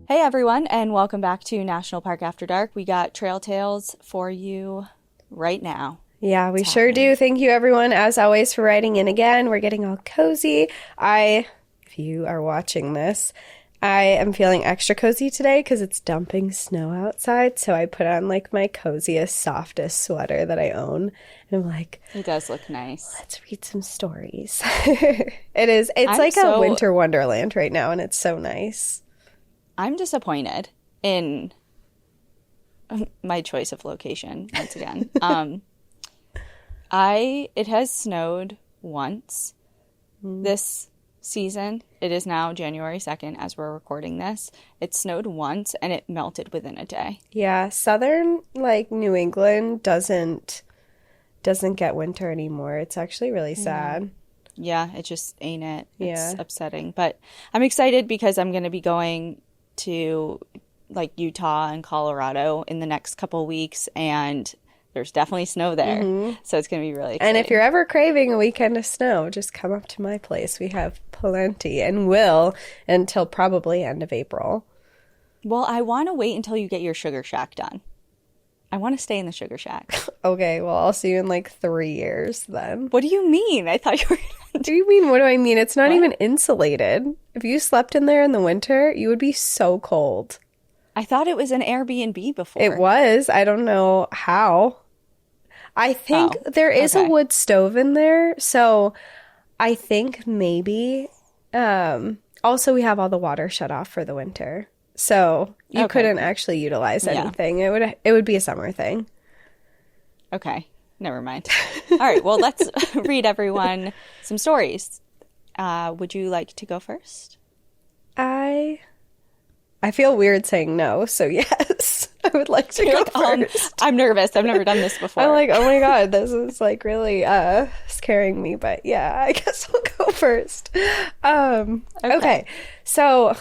Hey everyone, and welcome back to National Park After Dark. We got trail tales for you right now. Yeah, we It's sure happening. do. Thank you, everyone, as always, for writing in again. We're getting all cozy. If you are watching this, I am feeling extra cozy today because it's dumping snow outside. So I put on like my coziest, softest sweater that I own. And I'm like, It does look nice. let's read some stories. It's I'm like a so winter wonderland right now, and it's so nice. I'm disappointed in my choice of location once again. It has snowed once this season. It is now January 2nd as we're recording this. It snowed once and it melted within a day. Yeah, southern like New England doesn't get winter anymore. It's actually really sad. Yeah, it just ain't it. It's Yeah. upsetting. But I'm excited because I'm going to be going to like Utah and Colorado in the next couple weeks, and there's definitely snow there. So it's going to be really And if exciting. you're ever craving a weekend of snow, just come up to my place. We have plenty and will until probably end of April. Well, I want to wait until you get your sugar shack done. I want to stay in the sugar shack. Okay, well, I'll see you in like 3 years then. What do you mean? I thought you were What do you mean? What do I mean? It's not What? even insulated. If you slept in there in the winter, you would be so cold. I thought it was an Airbnb It before. was. I don't know how. I think Oh, there is a okay. wood stove in there, so I think maybe. Also, we have all the water shut off for the winter, so you Okay. couldn't actually utilize Yeah. anything. It would be a summer thing. Okay. Never mind. All right. Well, let's read everyone some stories. Would you like to go first? I I feel weird saying no, so yes, I would like to You're go like, first. I'm nervous. I've never done this I'm before. like, oh my God, this is like really scaring me, but yeah, I guess I'll go first. Okay. Okay. So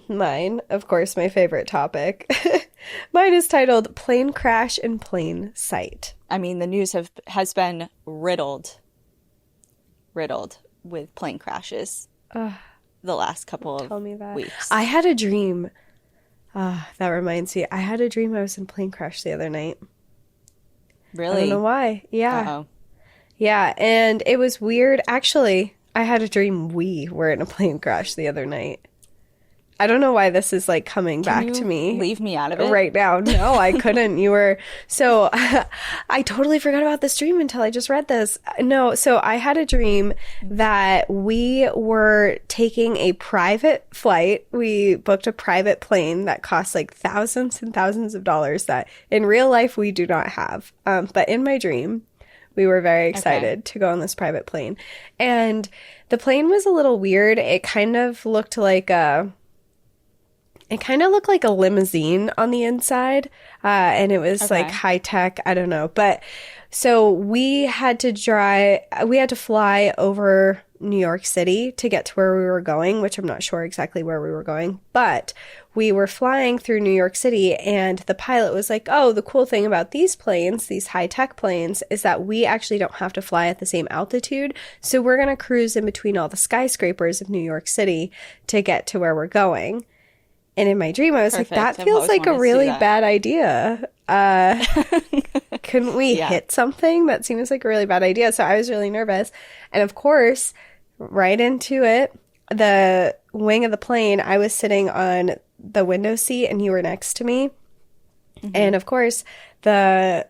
mine, of course, my favorite topic. Mine is titled Plane Crash in Plain Sight. I mean, the news has been riddled with plane crashes the last couple of Tell me that. weeks. I had a dream. That reminds me. I had a dream I was in a plane crash the other night. I don't Really? know why. Yeah. Uh-oh. Yeah, and it was weird. Actually, I had a dream we were in a plane crash the other night. I don't know why this is like coming Can back you to me leave me out of it? right now. No, I couldn't. You were so I totally forgot about this dream until I just read this. No, so I had a dream that we were taking a private flight. We booked a private plane that cost like thousands and thousands of dollars that in real life we do not have. But in my dream, we were very excited to go on this private plane. And the plane was a little weird. It kind of looked like a limousine on the inside. And it was like Okay. high tech. I don't know. But so we had to fly over New York City to get to where we were going, which I'm not sure exactly where we were going, but we were flying through New York City and the pilot was like, oh, the cool thing about these planes, these high tech planes, is that we actually don't have to fly at the same altitude. So we're going to cruise in between all the skyscrapers of New York City to get to where we're going. And in my dream, I was like, Perfect. that I've feels always like a wanted to do really that. bad idea. Couldn't we Yeah. hit something? That seems like a really bad idea. So I was really nervous. And of course, right into it, the wing of the plane, I was sitting on the window seat and you were next to me. And of course, the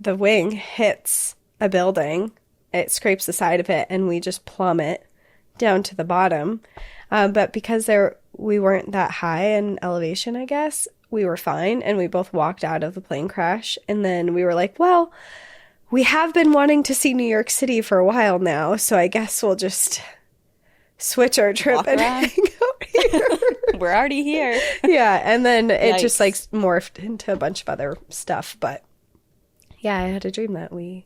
wing hits a building. It scrapes the side of it and we just plummet down to the bottom. But because we weren't that high in elevation, I guess, we were fine. And we both walked out of the plane crash. And then we were like, well, we have been wanting to see New York City for a while now. So I guess we'll just switch our trip Walk and around. hang out here. We're already here. Yeah. And then it just like Yikes. morphed into a bunch of other stuff. But yeah, I had a dream that we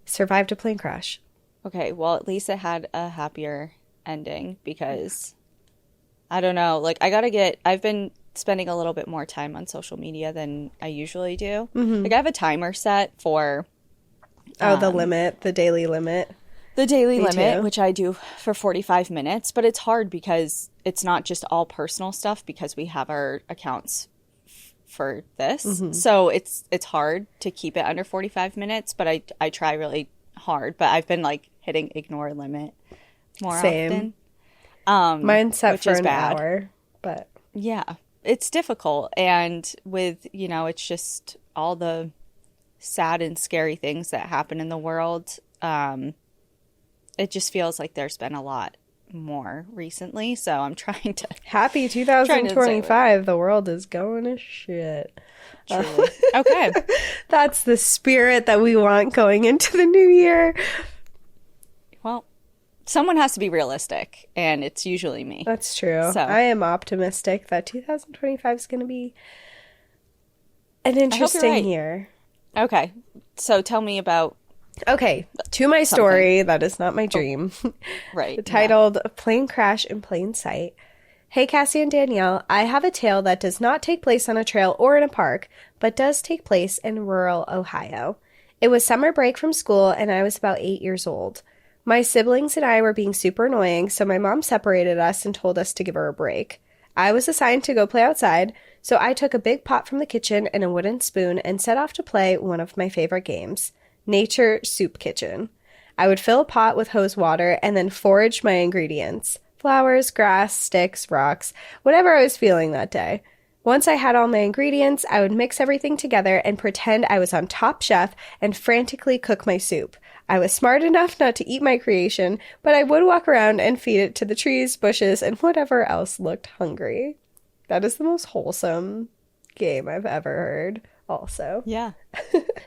survived a plane crash. Okay, well, at least it had a happier ending because I don't know, like I've been spending a little bit more time on social media than I usually do. Like I have a timer set for Oh, the daily limit. the daily Me limit, too. which I do for 45 minutes, but it's hard because it's not just all personal stuff because we have our accounts for this. So it's hard to keep it under 45 minutes, but I try really hard, but I've been like hitting ignore limit more Same. often. Mine's set which for is an bad. hour, but Yeah. It's difficult, and with, it's just all the sad and scary things that happen in the world. It just feels like there's been a lot more recently, so I'm trying to happy trying to say 2025. The world is going to shit. truly. Okay. That's the spirit that we want going into the new year. Well, someone has to be realistic, and it's usually me. That's true. So I am optimistic that 2025 is going to be an you're interesting right. year. Okay. So tell me about Okay, to my story, that is not my dream. right. Titled Plane Crash in Plain Sight. Hey, Cassie and Danielle, I have a tale that does not take place on a trail or in a park, but does take place in rural Ohio. It was summer break from school, and I was about 8 years old. My siblings and I were being super annoying, so my mom separated us and told us to give her a break. I was assigned to go play outside, so I took a big pot from the kitchen and a wooden spoon and set off to play one of my favorite games, Nature Soup Kitchen. I would fill a pot with hose water and then forage my ingredients. Flowers, grass, sticks, rocks, whatever I was feeling that day. Once I had all my ingredients, I would mix everything together and pretend I was on Top Chef and frantically cook my soup. I was smart enough not to eat my creation, but I would walk around and feed it to the trees, bushes, and whatever else looked hungry. That is the most wholesome game I've ever heard, also. Yeah.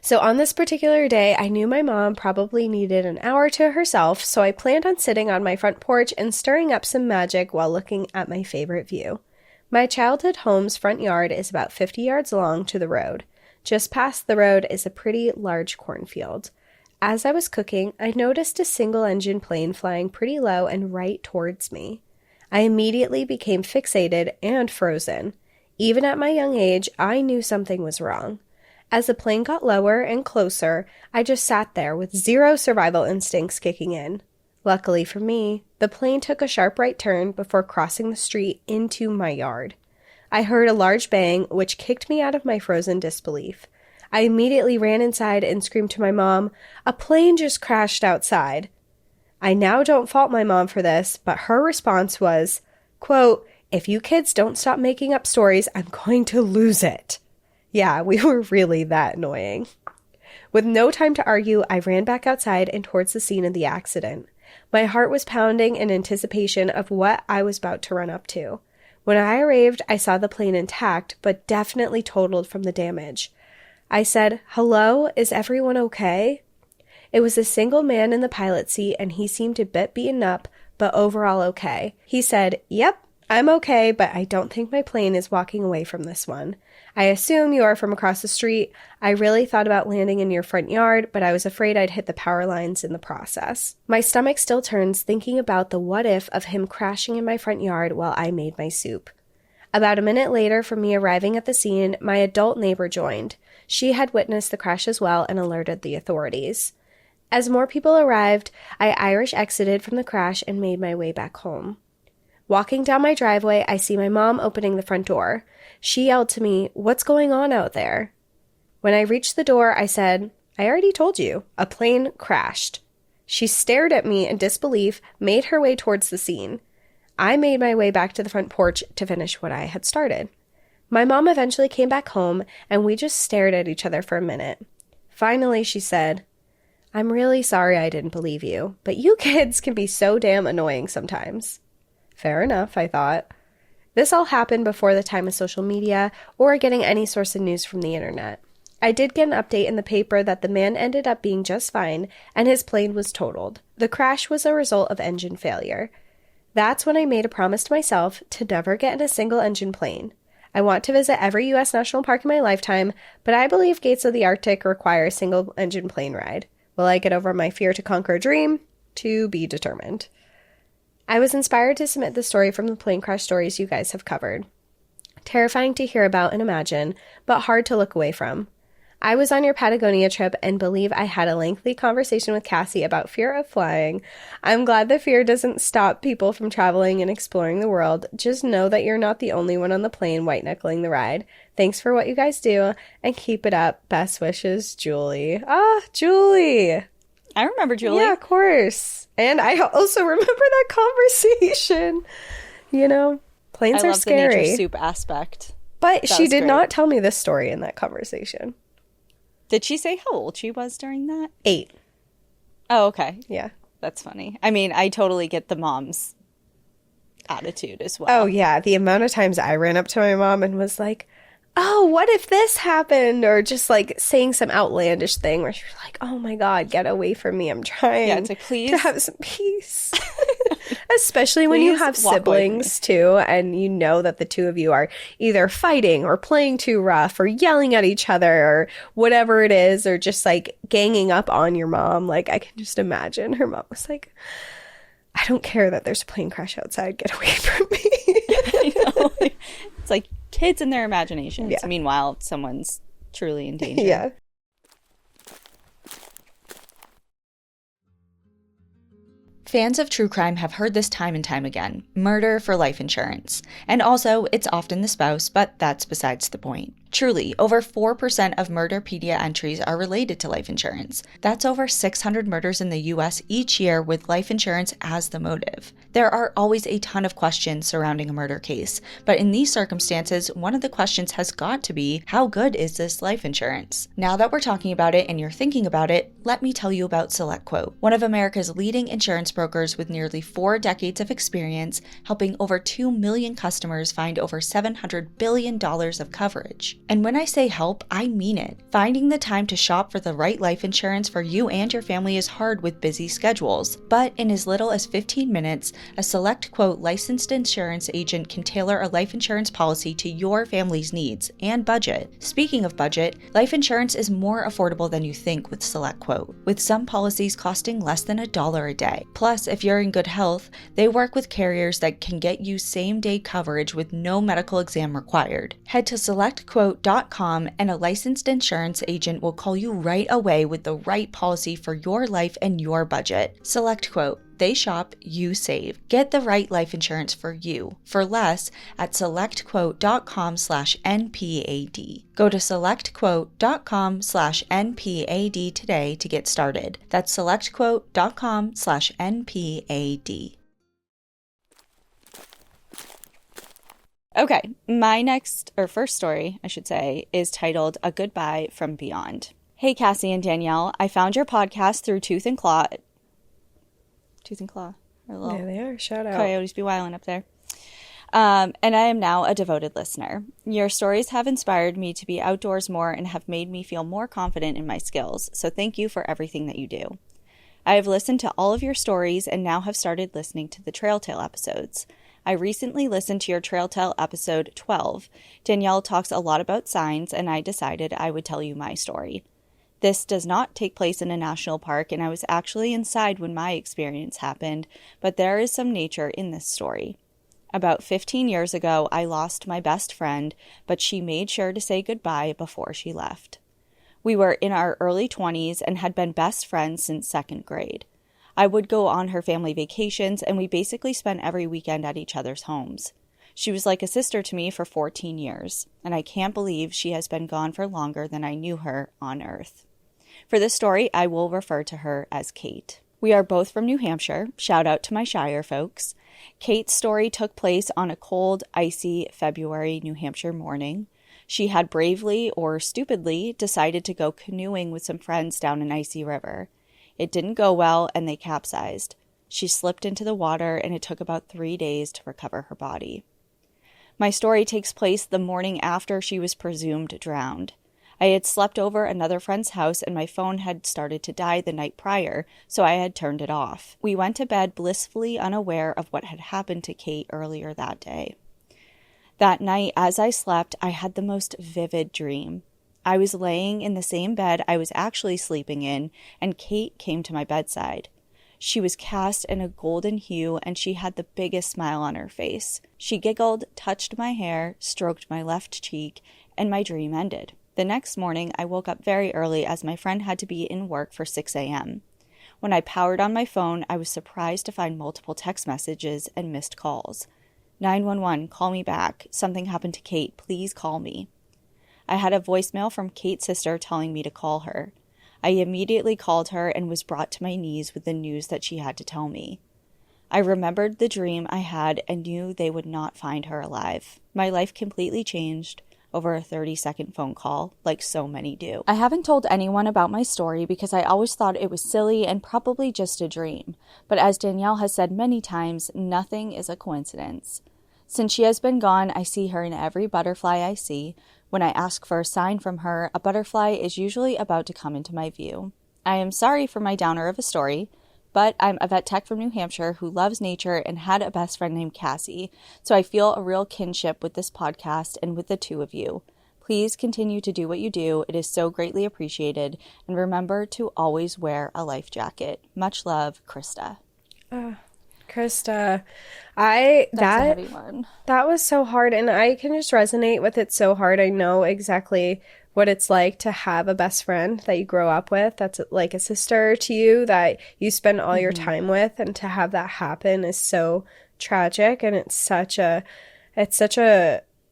So on this particular day, I knew my mom probably needed an hour to herself, so I planned on sitting on my front porch and stirring up some magic while looking at my favorite view. My childhood home's front yard is about 50 yards long to the road. Just past the road is a pretty large cornfield. As I was cooking, I noticed a single-engine plane flying pretty low and right towards me. I immediately became fixated and frozen. Even at my young age, I knew something was wrong. As the plane got lower and closer, I just sat there with zero survival instincts kicking in. Luckily for me, the plane took a sharp right turn before crossing the street into my yard. I heard a large bang, which kicked me out of my frozen disbelief. I immediately ran inside and screamed to my mom, "A plane just crashed outside." I now don't fault my mom for this, but her response was, quote, "If you kids don't stop making up stories, I'm going to lose it." Yeah, we were really that annoying. With no time to argue, I ran back outside and towards the scene of the accident. My heart was pounding in anticipation of what I was about to run up to. When I arrived, I saw the plane intact, but definitely totaled from the damage. I said, "Hello, is everyone okay?" It was a single man in the pilot seat, and he seemed a bit beaten up, but overall okay. He said, "Yep, I'm okay, but I don't think my plane is walking away from this one. I assume you are from across the street. I really thought about landing in your front yard, but I was afraid I'd hit the power lines in the process." My stomach still turns thinking about the what if of him crashing in my front yard while I made my soup. About a minute later from me arriving at the scene, my adult neighbor joined. She had witnessed the crash as well and alerted the authorities. As more people arrived, I Irish exited from the crash and made my way back home. Walking down my driveway, I see my mom opening the front door. She yelled to me, "What's going on out there?" When I reached the door, I said, "I already told you, a plane crashed." She stared at me in disbelief, made her way towards the scene. I made my way back to the front porch to finish what I had started. My mom eventually came back home, and we just stared at each other for a minute. Finally, she said, "I'm really sorry I didn't believe you, but you kids can be so damn annoying sometimes." Fair enough, I thought. This all happened before the time of social media or getting any source of news from the internet. I did get an update in the paper that the man ended up being just fine and his plane was totaled. The crash was a result of engine failure. That's when I made a promise to myself to never get in a single-engine plane. I want to visit every U.S. national park in my lifetime, but I believe Gates of the Arctic require a single-engine plane ride. Will I get over my fear to conquer a dream? To be determined. I was inspired to submit the story from the plane crash stories you guys have covered. Terrifying to hear about and imagine, but hard to look away from. I was on your Patagonia trip and believe I had a lengthy conversation with Cassie about fear of flying. I'm glad the fear doesn't stop people from traveling and exploring the world. Just know that you're not the only one on the plane white-knuckling the ride. Thanks for what you guys do, and keep it up. Best wishes, Julie. Ah, Julie. I remember Julie. Yeah, of course. And I also remember that conversation. You know, planes I are love scary. the nature soup aspect. But she did great. not tell me this story in that conversation. Did she say how old she was during that? 8. Oh, okay. Yeah. That's funny. I mean, I totally get the mom's attitude as well. Oh, yeah. The amount of times I ran up to my mom and was like, oh, what if this happened? Or just like saying some outlandish thing where she was like, oh my God, get away from me. I'm trying Yeah, it's like, please. to have some peace. Especially when you have siblings too, and you know that the two of you are either fighting or playing too rough or yelling at each other or whatever it is, or just like ganging up on your mom. Like, I can just imagine her mom was like, I don't care that there's a plane crash outside. Get away from me. I know. It's like kids in their imaginations. Yeah. Meanwhile, someone's truly in danger. Yeah. Fans of true crime have heard this time and time again. Murder for life insurance. And also, it's often the spouse, but that's besides the point. Truly, over 4% of Murderpedia entries are related to life insurance. That's over 600 murders in the US each year with life insurance as the motive. There are always a ton of questions surrounding a murder case, but in these circumstances, one of the questions has got to be, how good is this life insurance? Now that we're talking about it and you're thinking about it, let me tell you about SelectQuote, one of America's leading insurance brokers with nearly 4 decades of experience, helping over 2 million customers find over $700 billion of coverage. And when I say help, I mean it. Finding the time to shop for the right life insurance for you and your family is hard with busy schedules. But in as little as 15 minutes, a SelectQuote licensed insurance agent can tailor a life insurance policy to your family's needs and budget. Speaking of budget, life insurance is more affordable than you think with SelectQuote, with some policies costing less than $1 a day. Plus, if you're in good health, they work with carriers that can get you same-day coverage with no medical exam required. Head to SelectQuote.com and a licensed insurance agent will call you right away with the right policy for your life and your budget. SelectQuote. They shop, you save. Get the right life insurance for you for less at selectquote.com/NPAD. Go to selectquote.com/NPAD today to get started. That's selectquote.com/NPAD. Okay, my first story, I should say, is titled A Goodbye from Beyond. Hey, Cassie and Danielle, I found your podcast through Tooth and Claw. Tooth and Claw. There they are. Shout out. Coyotes be wilding up there. And I am now a devoted listener. Your stories have inspired me to be outdoors more and have made me feel more confident in my skills, so thank you for everything that you do. I have listened to all of your stories and now have started listening to the Trail Tale episodes. I recently listened to your Trail Tale episode 12. Danielle talks a lot about signs, and I decided I would tell you my story. This does not take place in a national park, and I was actually inside when my experience happened, but there is some nature in this story. About 15 years ago, I lost my best friend, but she made sure to say goodbye before she left. We were in our early 20s and had been best friends since 2nd grade. I would go on her family vacations, and we basically spent every weekend at each other's homes. She was like a sister to me for 14 years, and I can't believe she has been gone for longer than I knew her on Earth. For this story, I will refer to her as Kate. We are both from New Hampshire. Shout out to my Shire folks. Kate's story took place on a cold, icy February New Hampshire morning. She had bravely or stupidly decided to go canoeing with some friends down an icy river. It didn't go well, and they capsized. She slipped into the water, and it took about 3 days to recover her body. My story takes place the morning after she was presumed drowned. I had slept over another friend's house, and my phone had started to die the night prior, so I had turned it off. We went to bed blissfully unaware of what had happened to Kate earlier that day. That night, as I slept, I had the most vivid dream. I was laying in the same bed I was actually sleeping in, and Kate came to my bedside. She was cast in a golden hue, and she had the biggest smile on her face. She giggled, touched my hair, stroked my left cheek, and my dream ended. The next morning, I woke up very early as my friend had to be in work for 6 a.m. When I powered on my phone, I was surprised to find multiple text messages and missed calls. 911, call me back. Something happened to Kate. Please call me. I had a voicemail from Kate's sister telling me to call her. I immediately called her and was brought to my knees with the news that she had to tell me. I remembered the dream I had and knew they would not find her alive. My life completely changed over a 30-second phone call, like so many do. I haven't told anyone about my story because I always thought it was silly and probably just a dream. But as Danielle has said many times, nothing is a coincidence. Since she has been gone, I see her in every butterfly I see. When I ask for a sign from her, a butterfly is usually about to come into my view. I am sorry for my downer of a story, but I'm a vet tech from New Hampshire who loves nature and had a best friend named Cassie, so I feel a real kinship with this podcast and with the two of you. Please continue to do what you do. It is so greatly appreciated, and remember to always wear a life jacket. Much love, Krista. Krista, That's a heavy one. That was so hard, and I can just resonate with it so hard. I know exactly what it's like to have a best friend that you grow up with, that's like a sister to you, that you spend all your time with, and to have that happen is so tragic, and it's such a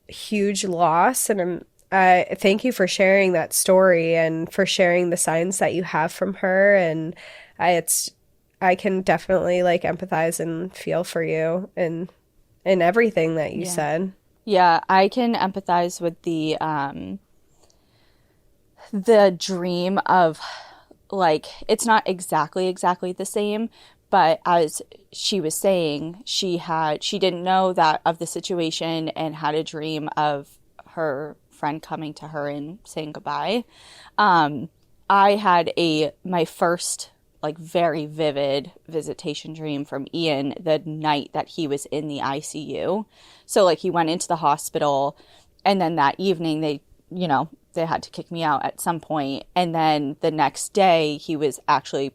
huge loss. And I thank you for sharing that story and for sharing the signs that you have from her. And I can definitely like empathize and feel for you in everything that you said. Yeah, I can empathize with the dream of, like, it's not exactly the same, but as she was saying, she didn't know that of the situation and had a dream of her friend coming to her and saying goodbye. I had my first like very vivid visitation dream from Ian the night that he was in the ICU. So like he went into the hospital, and then that evening they had to kick me out at some point. And then the next day he was actually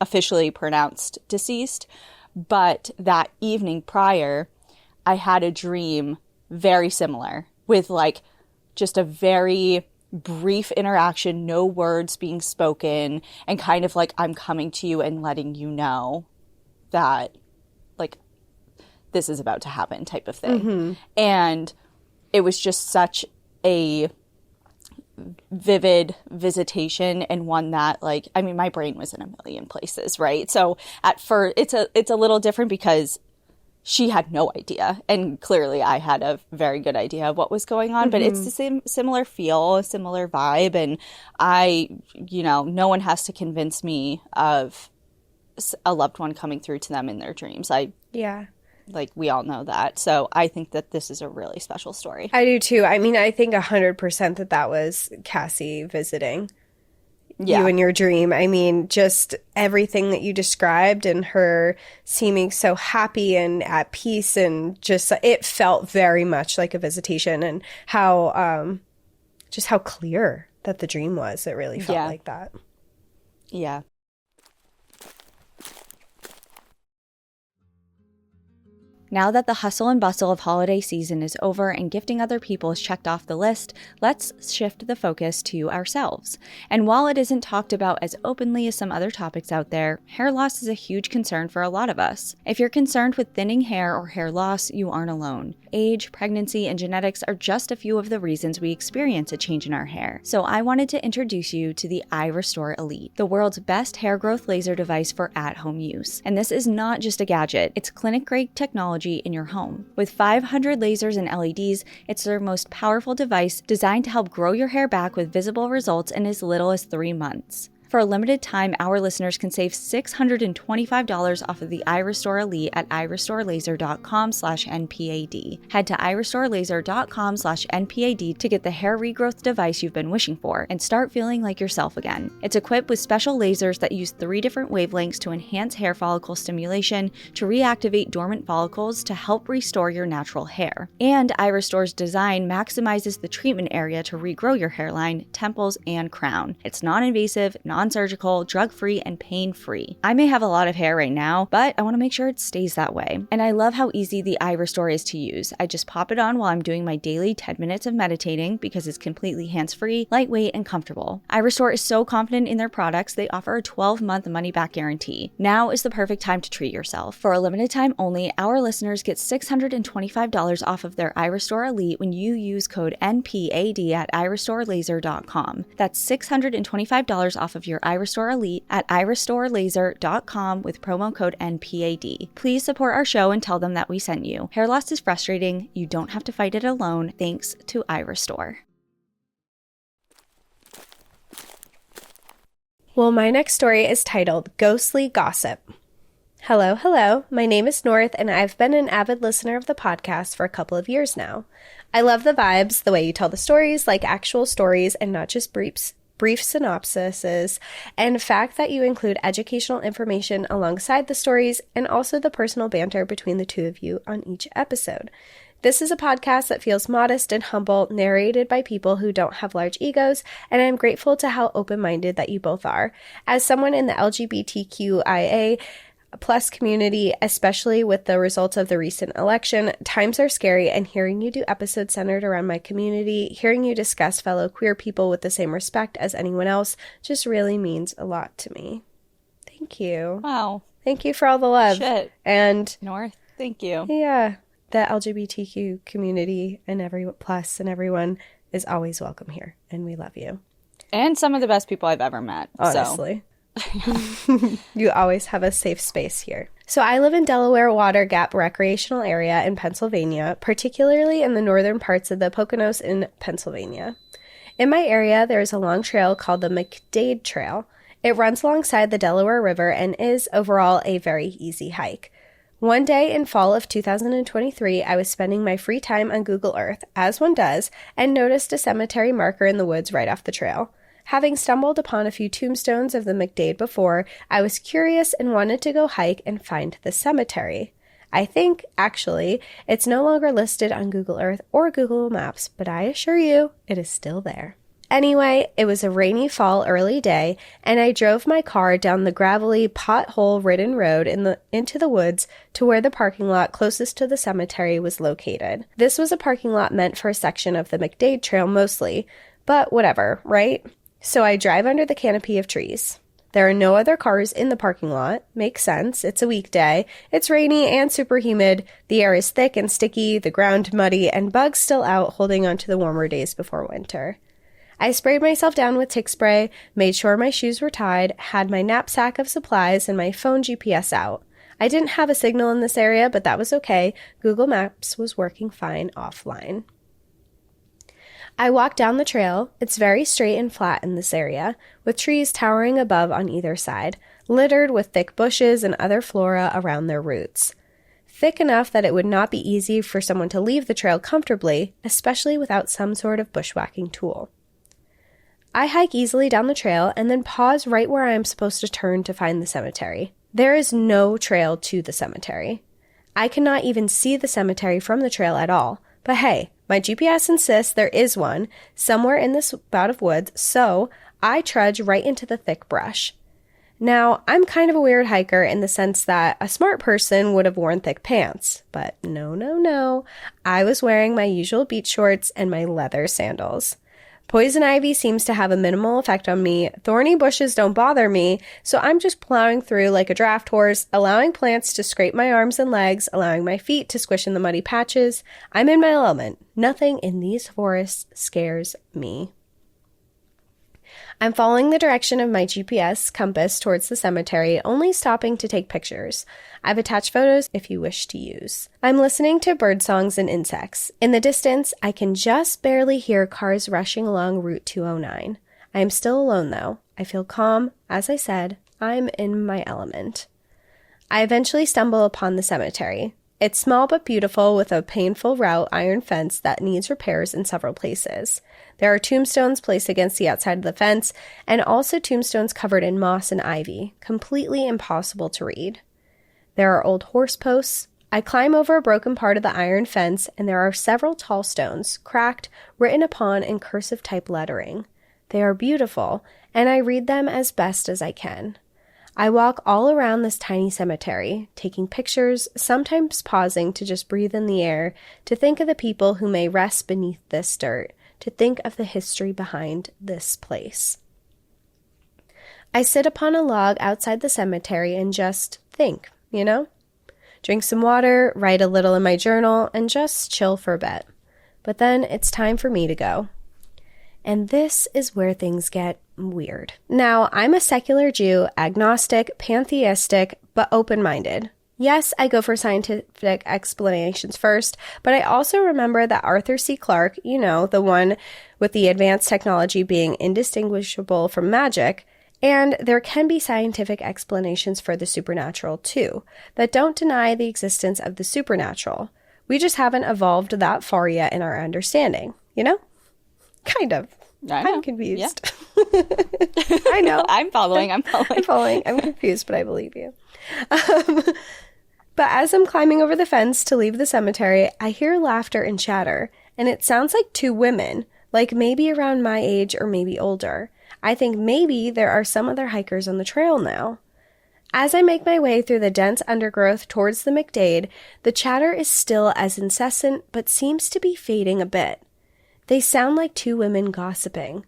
officially pronounced deceased. But that evening prior, I had a dream very similar with like just a very brief interaction, no words being spoken, and kind of like I'm coming to you and letting you know that like this is about to happen type of thing. And it was just such a vivid visitation, and one that like, I mean, my brain was in a million places, right? So at first it's a little different because she had no idea, and clearly I had a very good idea of what was going on, but it's the same similar feel, similar vibe, and no one has to convince me of a loved one coming through to them in their dreams. Like, we all know that. So I think that this is a really special story. I do too. I mean, I think 100% that was Cassie visiting you in your dream. I mean, just everything that you described, and her seeming so happy and at peace, and just it felt very much like a visitation, and how just how clear that the dream was. It really felt like that. Yeah. Now that the hustle and bustle of holiday season is over and gifting other people is checked off the list, let's shift the focus to ourselves. And while it isn't talked about as openly as some other topics out there, hair loss is a huge concern for a lot of us. If you're concerned with thinning hair or hair loss, you aren't alone. Age, pregnancy, and genetics are just a few of the reasons we experience a change in our hair. So I wanted to introduce you to the iRestore Elite, the world's best hair growth laser device for at-home use. And this is not just a gadget, it's clinic-grade technology in your home. With 500 lasers and LEDs, it's their most powerful device, designed to help grow your hair back with visible results in as little as 3 months. For a limited time, our listeners can save $625 off of the iRestore Elite at irestorelaser.com/NPAD. Head to irestorelaser.com/NPAD to get the hair regrowth device you've been wishing for and start feeling like yourself again. It's equipped with special lasers that use 3 different wavelengths to enhance hair follicle stimulation, to reactivate dormant follicles, to help restore your natural hair. And iRestore's design maximizes the treatment area to regrow your hairline, temples, and crown. It's non-invasive, non non-surgical, drug-free, and pain-free. I may have a lot of hair right now, but I want to make sure it stays that way. And I love how easy the iRestore is to use. I just pop it on while I'm doing my daily 10 minutes of meditating because it's completely hands-free, lightweight, and comfortable. iRestore is so confident in their products, they offer a 12-month money-back guarantee. Now is the perfect time to treat yourself. For a limited time only, our listeners get $625 off of their iRestore Elite when you use code NPAD at irestorelaser.com. That's $625 off of your iRestore Elite at irestorelaser.com with promo code NPAD. Please support our show and tell them that we sent you. Hair loss is frustrating. You don't have to fight it alone thanks to iRestore. Well, my next story is titled Ghostly Gossip. Hello. My name is North, and I've been an avid listener of the podcast for a couple of years now. I love the vibes, the way you tell the stories like actual stories and not just brief synopsises, and the fact that you include educational information alongside the stories and also the personal banter between the two of you on each episode. This is a podcast that feels modest and humble, narrated by people who don't have large egos, and I'm grateful to how open-minded that you both are. As someone in the LGBTQIA plus community, especially with the results of the recent election, times are scary, and hearing you do episodes centered around my community, hearing you discuss fellow queer people with the same respect as anyone else, just really means a lot to me. Thank you. Wow. Thank you for all the love. Shit. And North, thank you. yeah, the LGBTQ community and everyone is always welcome here, and we love you. And some of the best people I've ever met. Honestly. You always have a safe space here. So I live in Delaware Water Gap Recreational Area in Pennsylvania, particularly in the northern parts of the Poconos in Pennsylvania. In my area, there is a long trail called the McDade Trail. It runs alongside the Delaware River and is overall a very easy hike. One day in fall of 2023, I was spending my free time on Google Earth, as one does, and noticed a cemetery marker in the woods right off the trail. Having stumbled upon a few tombstones of the McDade before, I was curious and wanted to go hike and find the cemetery. I think, actually, it's no longer listed on Google Earth or Google Maps, but I assure you, it is still there. Anyway, it was a rainy fall early day, and I drove my car down the gravelly, pothole-ridden road into the woods to where the parking lot closest to the cemetery was located. This was a parking lot meant for a section of the McDade Trail mostly, but whatever, right? So I drive under the canopy of trees. There are no other cars in the parking lot. Makes sense. It's a weekday. It's rainy and super humid. The air is thick and sticky, the ground muddy, and bugs still out holding on to the warmer days before winter. I sprayed myself down with tick spray, made sure my shoes were tied, had my knapsack of supplies, and my phone GPS out. I didn't have a signal in this area, but that was okay. Google Maps was working fine offline. I walked down the trail. It's very straight and flat in this area, with trees towering above on either side, littered with thick bushes and other flora around their roots. Thick enough that it would not be easy for someone to leave the trail comfortably, especially without some sort of bushwhacking tool. I hike easily down the trail and then pause right where I am supposed to turn to find the cemetery. There is no trail to the cemetery. I cannot even see the cemetery from the trail at all, but hey, my GPS insists there is one somewhere in this bout of woods, so I trudge right into the thick brush. Now, I'm kind of a weird hiker in the sense that a smart person would have worn thick pants, but no. I was wearing my usual beach shorts and my leather sandals. Poison ivy seems to have a minimal effect on me. Thorny bushes don't bother me, so I'm just plowing through like a draft horse, allowing plants to scrape my arms and legs, allowing my feet to squish in the muddy patches. I'm in my element. Nothing in these forests scares me. I'm following the direction of my GPS compass towards the cemetery, only stopping to take pictures. I've attached photos if you wish to use. I'm listening to bird songs and insects. In the distance, I can just barely hear cars rushing along Route 209. I am still alone, though. I feel calm. As I said, I'm in my element. I eventually stumble upon the cemetery. It's small but beautiful, with a painful route iron fence that needs repairs in several places. There are tombstones placed against the outside of the fence, and also tombstones covered in moss and ivy, completely impossible to read. There are old horse posts. I climb over a broken part of the iron fence, and there are several tall stones, cracked, written upon in cursive type lettering. They are beautiful, and I read them as best as I can. I walk all around this tiny cemetery, taking pictures, sometimes pausing to just breathe in the air, to think of the people who may rest beneath this dirt, to think of the history behind this place. I sit upon a log outside the cemetery and just think, Drink some water, write a little in my journal, and just chill for a bit. But then it's time for me to go. And this is where things get weird. Now, I'm a secular Jew, agnostic, pantheistic, but open-minded. Yes, I go for scientific explanations first, but I also remember that Arthur C. Clarke, the one with the advanced technology being indistinguishable from magic, and there can be scientific explanations for the supernatural too, that don't deny the existence of the supernatural. We just haven't evolved that far yet in our understanding, Kind of. I'm confused. Yeah. I know. I'm following. I'm confused, but I believe you. But as I'm climbing over the fence to leave the cemetery, I hear laughter and chatter, and it sounds like two women, like maybe around my age or maybe older. I think maybe there are some other hikers on the trail now. As I make my way through the dense undergrowth towards the McDade, the chatter is still as incessant, but seems to be fading a bit. They sound like two women gossiping.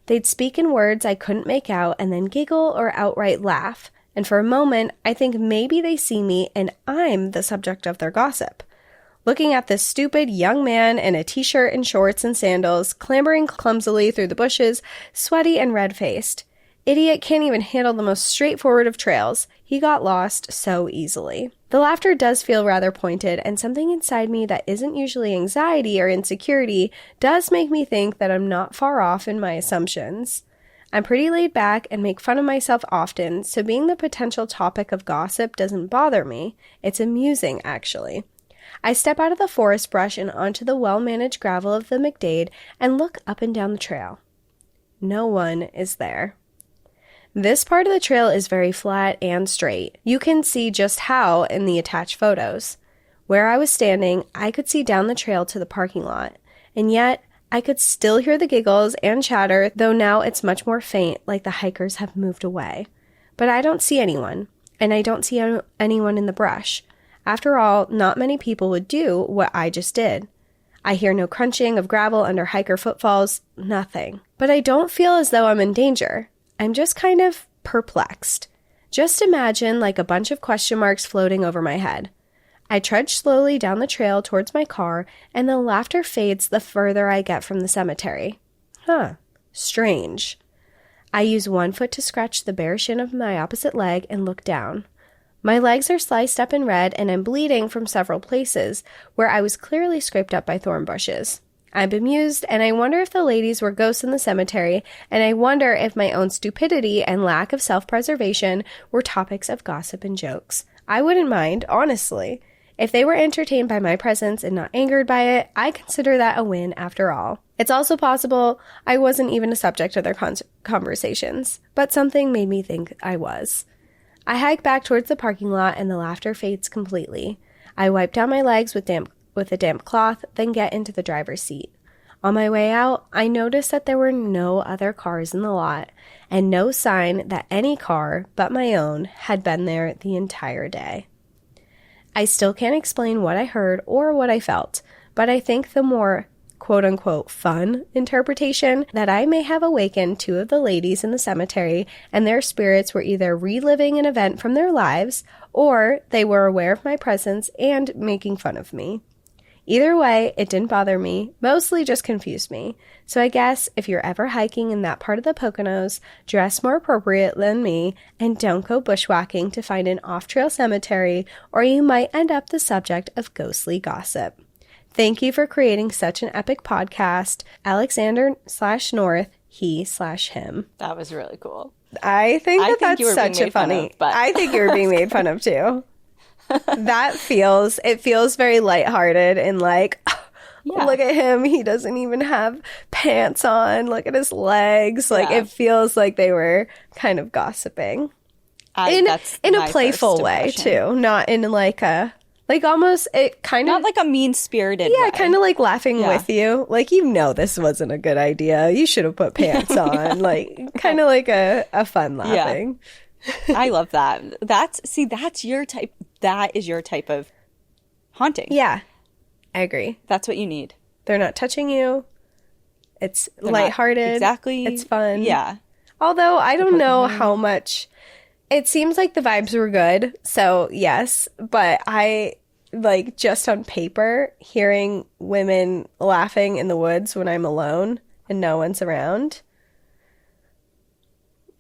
They'd speak in words I couldn't make out and then giggle or outright laugh, and for a moment I think maybe they see me and I'm the subject of their gossip. Looking at this stupid young man in a t-shirt and shorts and sandals, clambering clumsily through the bushes, sweaty and red-faced. Idiot can't even handle the most straightforward of trails. He got lost so easily. The laughter does feel rather pointed, and something inside me that isn't usually anxiety or insecurity does make me think that I'm not far off in my assumptions. I'm pretty laid back and make fun of myself often, so being the potential topic of gossip doesn't bother me. It's amusing, actually. I step out of the forest brush and onto the well-managed gravel of the McDade and look up and down the trail. No one is there. This part of the trail is very flat and straight. You can see just how in the attached photos. Where I was standing, I could see down the trail to the parking lot, and yet I could still hear the giggles and chatter, though now it's much more faint, like the hikers have moved away. But I don't see anyone, and I don't see anyone in the brush. After all, not many people would do what I just did. I hear no crunching of gravel under hiker footfalls, nothing. But I don't feel as though I'm in danger. I'm just kind of perplexed. Just imagine like a bunch of question marks floating over my head. I trudge slowly down the trail towards my car, and the laughter fades the further I get from the cemetery. Strange. I use one foot to scratch the bare shin of my opposite leg and look down. My legs are sliced up in red, and I'm bleeding from several places where I was clearly scraped up by thorn bushes. I'm bemused, and I wonder if the ladies were ghosts in the cemetery, and I wonder if my own stupidity and lack of self-preservation were topics of gossip and jokes. I wouldn't mind, honestly. If they were entertained by my presence and not angered by it, I consider that a win after all. It's also possible I wasn't even a subject of their conversations, but something made me think I was. I hike back towards the parking lot, and the laughter fades completely. I wipe down my legs with a damp cloth, then get into the driver's seat. On my way out, I noticed that there were no other cars in the lot, and no sign that any car but my own had been there the entire day. I still can't explain what I heard or what I felt, but I think the more quote-unquote fun interpretation that I may have awakened two of the ladies in the cemetery, and their spirits were either reliving an event from their lives, or they were aware of my presence and making fun of me. Either way, it didn't bother me, mostly just confused me. So I guess if you're ever hiking in that part of the Poconos, dress more appropriate than me and don't go bushwhacking to find an off-trail cemetery, or you might end up the subject of ghostly gossip. Thank you for creating such an epic podcast. Alexander/North, he/him. That was really cool. I think that's such a funny. I think you were being made fun of too. It feels very lighthearted and like, yeah. Look at him. He doesn't even have pants on. Look at his legs. Like, It feels like they were kind of gossiping. In a playful way too. Not in like a Like almost, it kind of... Not like a mean-spirited way. Yeah, kind of like laughing with you. Like, you know this wasn't a good idea. You should have put pants on. Like, kind of like a fun laughing. Yeah. I love that. That's your type. That is your type of haunting. Yeah, I agree. That's what you need. They're not touching you. It's lighthearted. Exactly. It's fun. Yeah. Although, I don't know how much... It seems like the vibes were good, so yes. But I, like, just on paper, hearing women laughing in the woods when I'm alone and no one's around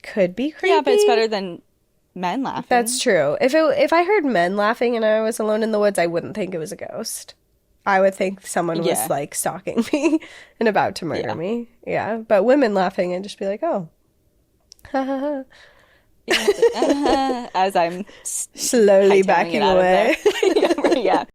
could be creepy. Yeah, but it's better than men laughing. That's true. If I heard men laughing and I was alone in the woods, I wouldn't think it was a ghost. I would think someone was, like, stalking me and about to murder me. Yeah, but women laughing, I'd just be like, oh. Ha ha ha. As I'm slowly backing away. Yeah.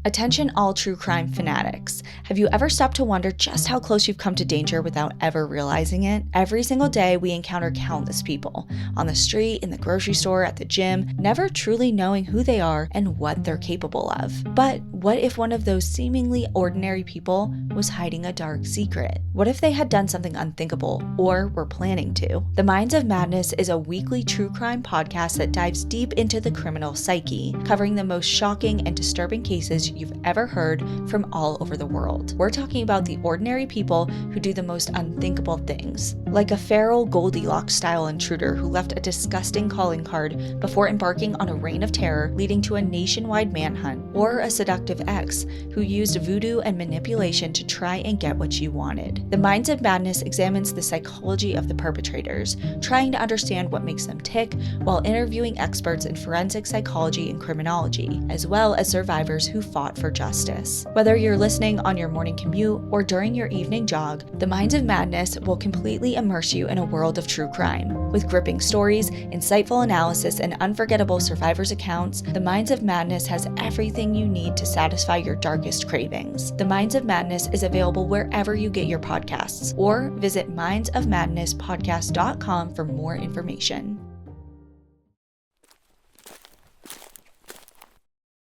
Attention all true crime fanatics. Have you ever stopped to wonder just how close you've come to danger without ever realizing it? Every single day we encounter countless people, on the street, in the grocery store, at the gym, never truly knowing who they are and what they're capable of. But what if one of those seemingly ordinary people was hiding a dark secret? What if they had done something unthinkable or were planning to? The Minds of Madness is a weekly true crime podcast that dives deep into the criminal psyche, covering the most shocking and disturbing cases you've ever heard from all over the world. We're talking about the ordinary people who do the most unthinkable things, like a feral Goldilocks-style intruder who left a disgusting calling card before embarking on a reign of terror leading to a nationwide manhunt, or a seductive ex who used voodoo and manipulation to try and get what you wanted. The Minds of Madness examines the psychology of the perpetrators, trying to understand what makes them tick while interviewing experts in forensic psychology and criminology, as well as survivors who fought for justice. Whether you're listening on your morning commute or during your evening jog, The Minds of Madness will completely immerse you in a world of true crime. With gripping stories, insightful analysis, and unforgettable survivors' accounts, The Minds of Madness has everything you need to satisfy your darkest cravings. The Minds of Madness is available wherever you get your podcasts, or visit mindsofmadnesspodcast.com for more information.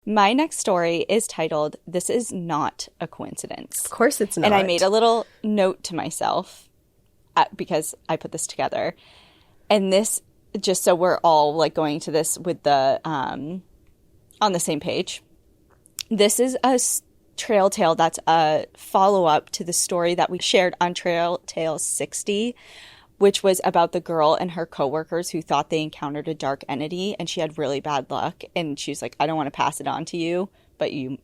My next story is titled, This Is Not a Coincidence. Of course it's not. And I made a little note to myself because I put this together. And this, just so we're all like going to this with the, on the same page. This is a trail tale that's a follow-up to the story that we shared on Trail Tale 60, which was about the girl and her coworkers who thought they encountered a dark entity and she had really bad luck. And she's like, I don't want to pass it on to you, but you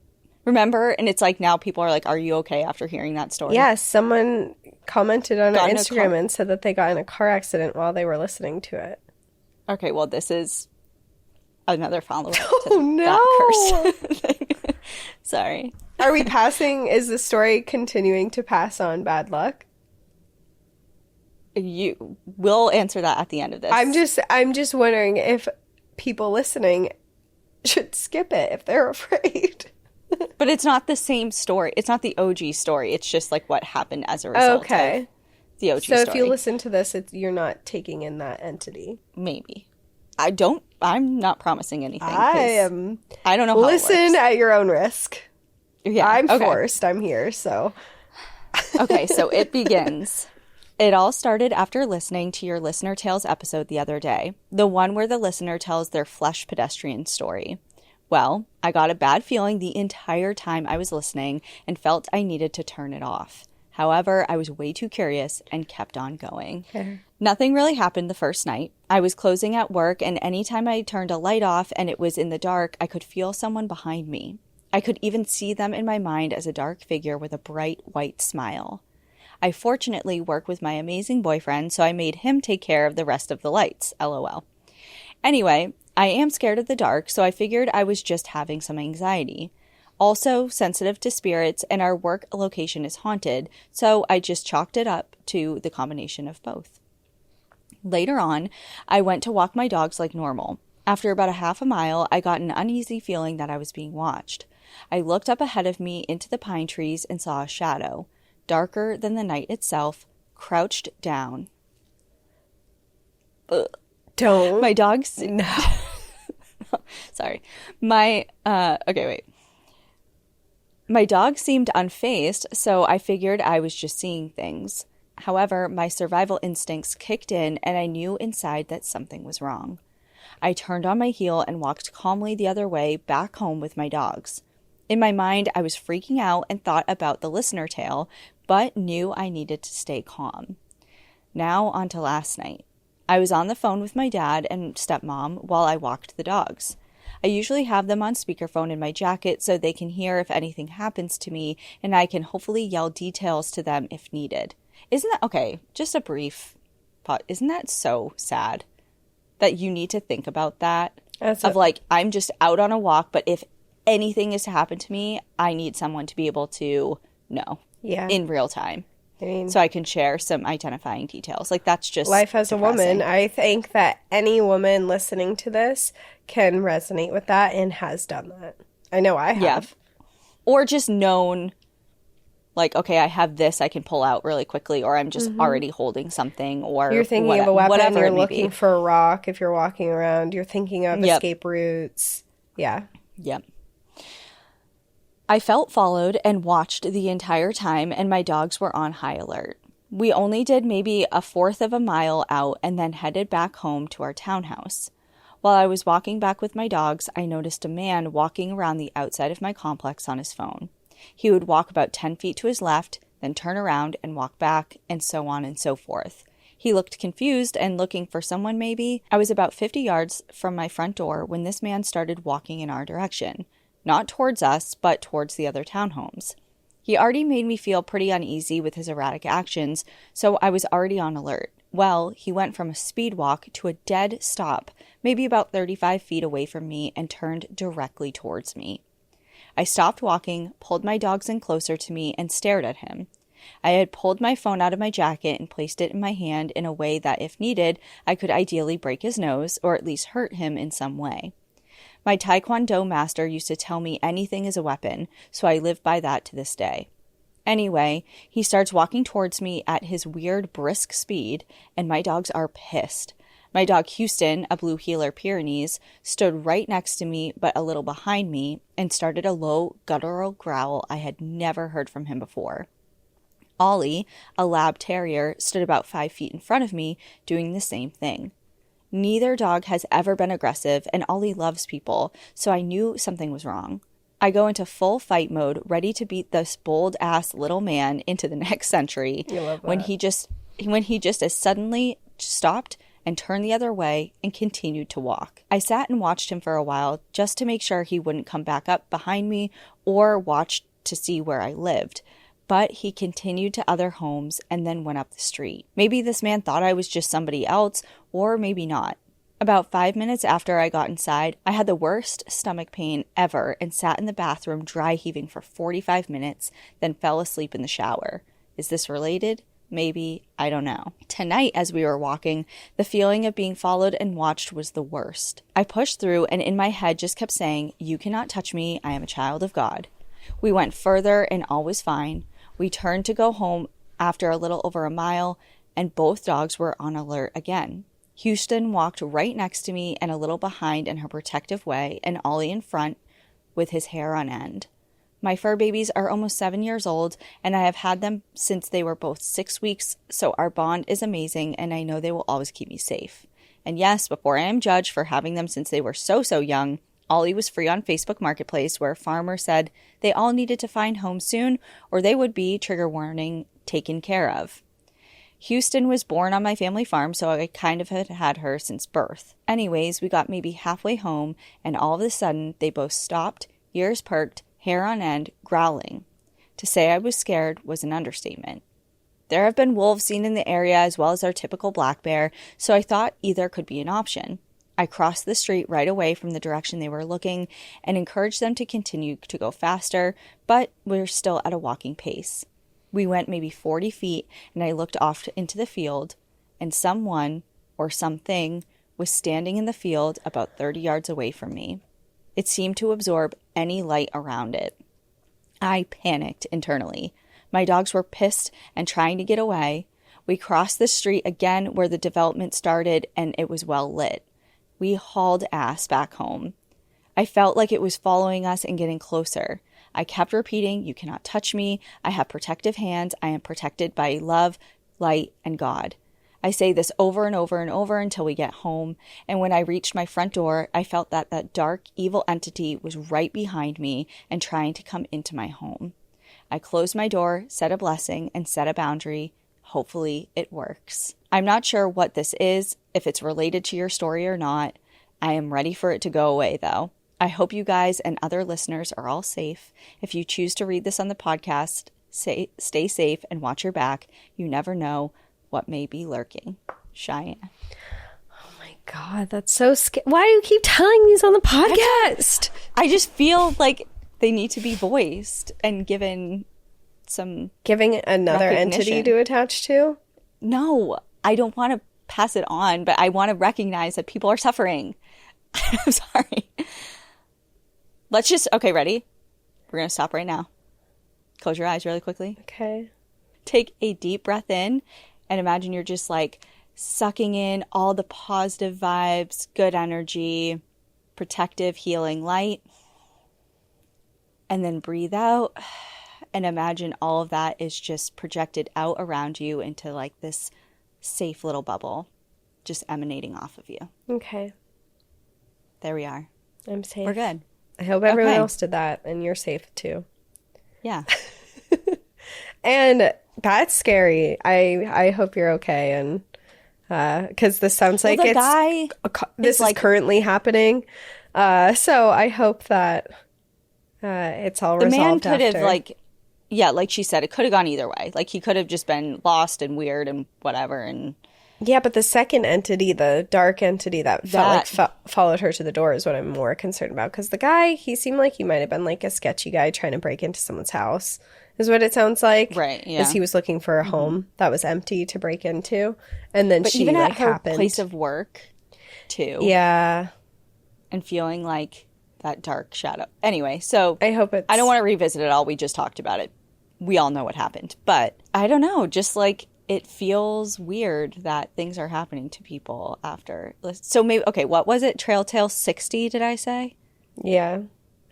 remember? And it's like now people are like, are you okay after hearing that story? Yes, someone commented on our Instagram and said that they got in a car accident while they were listening to it. Okay, well, this is another follow-up to that curse thing. Sorry. Are we passing, is the story continuing to pass on bad luck? You will answer that at the end of this. I'm just wondering if people listening should skip it if they're afraid. But it's not the same story. It's not the OG story. It's just like what happened as a result of the OG story. So if you listen to this, you're not taking in that entity. Maybe. I'm not promising anything. I don't know how listen it works. at your own risk. Yeah, I'm forced. I'm here, so. Okay, so it begins. It all started after listening to your Listener Tales episode the other day, the one where the listener tells their flesh pedestrian story. Well, I got a bad feeling the entire time I was listening and felt I needed to turn it off. However, I was way too curious and kept on going. Nothing really happened the first night. I was closing at work, and anytime I turned a light off and it was in the dark, I could feel someone behind me. I could even see them in my mind as a dark figure with a bright white smile. I fortunately work with my amazing boyfriend, so I made him take care of the rest of the lights, LOL. Anyway, I am scared of the dark, so I figured I was just having some anxiety. Also sensitive to spirits, and our work location is haunted, so I just chalked it up to the combination of both. Later on, I went to walk my dogs like normal. After about a half a mile, I got an uneasy feeling that I was being watched. I looked up ahead of me into the pine trees and saw a shadow, darker than the night itself, crouched down. Ugh. Don't. My dogs... No. Sorry. Okay, wait. My dog seemed unfazed, so I figured I was just seeing things. However, my survival instincts kicked in and I knew inside that something was wrong. I turned on my heel and walked calmly the other way back home with my dogs. In my mind, I was freaking out and thought about the listener tale, but knew I needed to stay calm. Now on to last night. I was on the phone with my dad and stepmom while I walked the dogs. I usually have them on speakerphone in my jacket so they can hear if anything happens to me, and I can hopefully yell details to them if needed. Isn't that, okay, just a brief thought, isn't that so sad that you need to think about that? I'm just out on a walk, but if anything is to happen to me, I need someone to be able to know in real time. I mean, so I can share some identifying details. Like, that's just life as depressing. a woman. I think that any woman listening to this can resonate with that and has done that. I know I have. Yeah. Or just known, like, okay, I have this I can pull out really quickly, or I'm just already holding something, or you're thinking of a weapon, whatever you're it may looking be. for a rock if you're walking around, you're thinking of escape routes. Yeah. Yep. I felt followed and watched the entire time, and my dogs were on high alert. We only did maybe a fourth of a mile out and then headed back home to our townhouse. While I was walking back with my dogs, I noticed a man walking around the outside of my complex on his phone. He would walk about 10 feet to his left, then turn around and walk back, and so on and so forth. He looked confused and looking for someone maybe. I was about 50 yards from my front door when this man started walking in our direction. Not towards us, but towards the other townhomes. He already made me feel pretty uneasy with his erratic actions, so I was already on alert. Well, he went from a speed walk to a dead stop, maybe about 35 feet away from me, and turned directly towards me. I stopped walking, pulled my dogs in closer to me, and stared at him. I had pulled my phone out of my jacket and placed it in my hand in a way that, if needed, I could ideally break his nose or at least hurt him in some way. My Taekwondo master used to tell me anything is a weapon, so I live by that to this day. Anyway, he starts walking towards me at his weird brisk speed, and my dogs are pissed. My dog Houston, a blue heeler Pyrenees, stood right next to me but a little behind me and started a low, guttural growl I had never heard from him before. Ollie, a lab terrier, stood about 5 feet in front of me, doing the same thing. Neither dog has ever been aggressive, and Ollie loves people, so I knew something was wrong. I go into full fight mode, ready to beat this bold-ass little man into the next century, when he just as suddenly stopped and turned the other way and continued to walk. I sat and watched him for a while, just to make sure he wouldn't come back up behind me or watch to see where I lived. But he continued to other homes and then went up the street. Maybe this man thought I was just somebody else, or maybe not. About 5 minutes after I got inside, I had the worst stomach pain ever and sat in the bathroom dry heaving for 45 minutes, then fell asleep in the shower. Is this related? Maybe. I don't know. Tonight, as we were walking, the feeling of being followed and watched was the worst. I pushed through and in my head just kept saying, "You cannot touch me. I am a child of God." We went further and all was fine. We turned to go home after a little over a mile, and both dogs were on alert again. Houston walked right next to me and a little behind in her protective way, and Ollie in front with his hair on end. My fur babies are almost 7 years old, and I have had them since they were both 6 weeks, so our bond is amazing, and I know they will always keep me safe. And yes, before I am judged for having them since they were so young, Ollie was free on Facebook Marketplace, where a farmer said they all needed to find homes soon or they would be, trigger warning, taken care of. Houston was born on my family farm, so I kind of had her since birth. Anyways, we got maybe halfway home, and all of a sudden, they both stopped, ears perked, hair on end, growling. To say I was scared was an understatement. There have been wolves seen in the area as well as our typical black bear, so I thought either could be an option. I crossed the street right away from the direction they were looking and encouraged them to continue to go faster, but we're still at a walking pace. We went maybe 40 feet, and I looked off into the field, and someone or something was standing in the field about 30 yards away from me. It seemed to absorb any light around it. I panicked internally. My dogs were pissed and trying to get away. We crossed the street again where the development started, and it was well lit. We hauled ass back home. I felt like it was following us and getting closer. I kept repeating, "You cannot touch me. I have protective hands. I am protected by love, light, and God." I say this over and over and over until we get home. And when I reached my front door, I felt that that dark, evil entity was right behind me and trying to come into my home. I closed my door, said a blessing, and set a boundary. Hopefully it works. I'm not sure what this is, if it's related to your story or not. I am ready for it to go away, though. I hope you guys and other listeners are all safe. If you choose to read this on the podcast, stay safe and watch your back. You never know what may be lurking. Cheyenne. Oh my God, that's so scary. Why do you keep telling these on the podcast? I just feel like they need to be voiced and given some Giving another entity to attach to? No, I don't want to pass it on, but I want to recognize that people are suffering. I'm sorry. Let's just, okay, ready? We're going to stop right now. Close your eyes really quickly. Okay. Take a deep breath in and imagine you're just like sucking in all the positive vibes, good energy, protective, healing light. And then breathe out and imagine all of that is just projected out around you into like this safe little bubble, just emanating off of you. Okay. There we are. I'm safe. We're good. I hope everyone else did that and you're safe too. Yeah. And that's scary. I hope you're okay. And because this sounds like this is currently happening. So I hope that it's all resolved. The man could have like she said, it could have gone either way. Like he could have just been lost and weird and whatever. And yeah, but the second entity, the dark entity that followed her to the door is what I'm more concerned about. Because the guy, he seemed like he might have been like a sketchy guy trying to break into someone's house, is what it sounds like. Right, yeah. Is he was looking for a home that was empty to break into. And then she, even like, at her happened. place of work, too. Yeah. And feeling like that dark shadow. Anyway, so I hope it's... I don't want to revisit it all. We just talked about it. We all know what happened. But I don't know, just like... It feels weird that things are happening to people after. So maybe, okay, what was it? Trail Tale 60, did I say? Yeah.